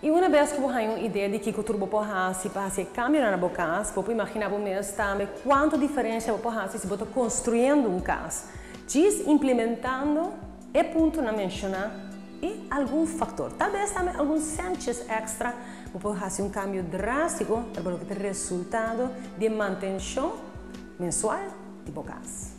E uma vez que você tem uma ideia de que o turbo pode fazer para fazer cambio na boa casa, você pode imaginar mesmo também quanto diferença você pode fazer se você está construindo um casa. Diz implementando e ponto na mencionar e algum fator. Talvez também alguns centes extra, você pode fazer um cambio drástico para o resultado de manutenção mensual de boa casa.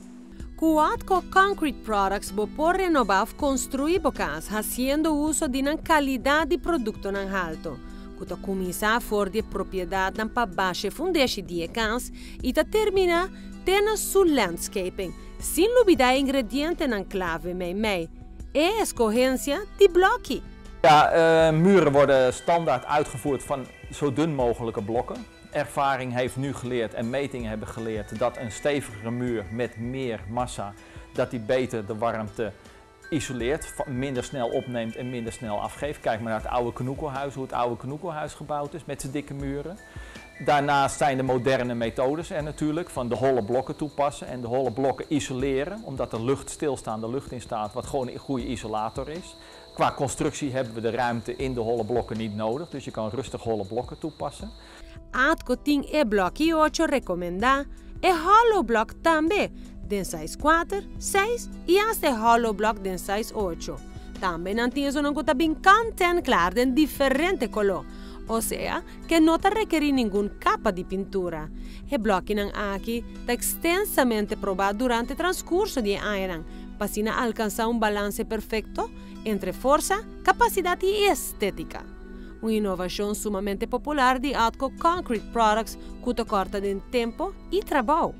Com Atco Concrete Products, você pode renovar e construir bocas, fazendo uso de uma qualidade de produto alto. Você começa a fornecer propriedade para baixa fundeixa de casa e termina tendo seu landscaping, sem dúvida ingrediënten na clave mee. E escorrência de blokken. Ja, muren worden standaard uitgevoerd van zo dun mogelijke blokken. Ervaring heeft nu geleerd en metingen hebben geleerd dat een stevigere muur met meer massa, dat die beter de warmte isoleert, minder snel opneemt en minder snel afgeeft. Kijk maar naar het oude knoekelhuis, hoe het oude knoekelhuis gebouwd is met zijn dikke muren. Daarnaast zijn de moderne methodes er natuurlijk, van de holle blokken toepassen en de holle blokken isoleren, omdat er stilstaande lucht in staat, wat gewoon een goede isolator is. Qua constructie hebben we de ruimte in de holle blokken niet nodig, dus je kan rustig holle blokken toepassen. Atco tem bloque 8 recomenda e hollow block também, den size 4, 6 e até hollow block den size 8. Também não tem uma coisa bem canten claro de diferente color, ou seja, que não requer nenhuma capa de pintura. E bloque não aqui está extensamente provado durante o transcurso de ano, para alcançar balance perfeito entre força, capacidade e estética. Uma inovação sumamente popular de Atco Concrete Products que corta de tempo e trabalho.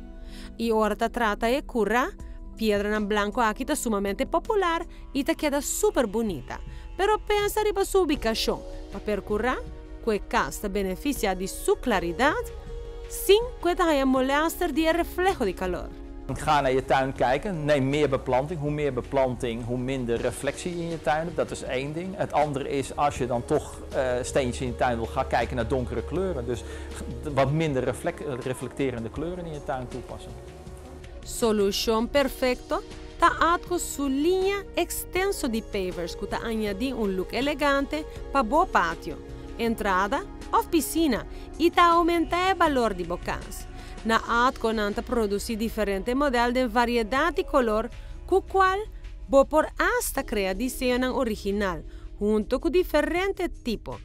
E ora trata de curra, pedra na branco aqui está sumamente popular e queda super bonita. Pero pensa riba sua ubicação, para percorrer, que casa beneficia de sua claridade, sem que tenha molester de reflejo de calor. Ga naar je tuin kijken, neem meer beplanting. Hoe meer beplanting, hoe minder reflectie in je tuin hebt. Dat is één ding. Het andere is, als je dan toch steentjes in je tuin wil, ga kijken naar donkere kleuren. Dus wat minder reflecterende kleuren in je tuin toepassen. Solução perfeito está Atco sua linha extenso de pavers que está añadindo look elegante para bom pátio, entrada ou piscina e está aumentando o valor de bocas. Na Atco nanta produce diferentes modelos de variedade de color, com qual você pode hasta criar desenho original, junto com diferentes tipos.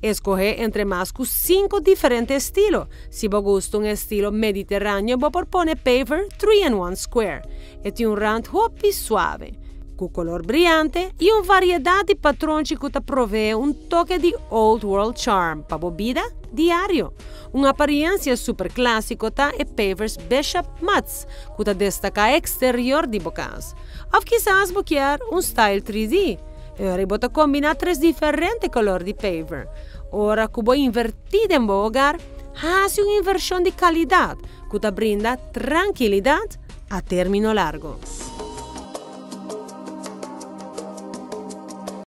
Escoger entre mais que 5 diferentes estilos. Se você gosta de um estilo mediterrâneo, você pode pôr paver 3-in-1 square. E tem rand hopi suave, com color brilhante e uma variedade de patrões que provê toque de old world charm para a vida diário. Uma aparência super clássica é pavers Bishop Mats, que destaca o exterior de bocas. Ou quizás você quer style 3D. Ora você combina 3 diferentes cores de paver. Ora que você invertir em seu hogar, faz uma inversão de qualidade que brinda tranquilidade a término largo.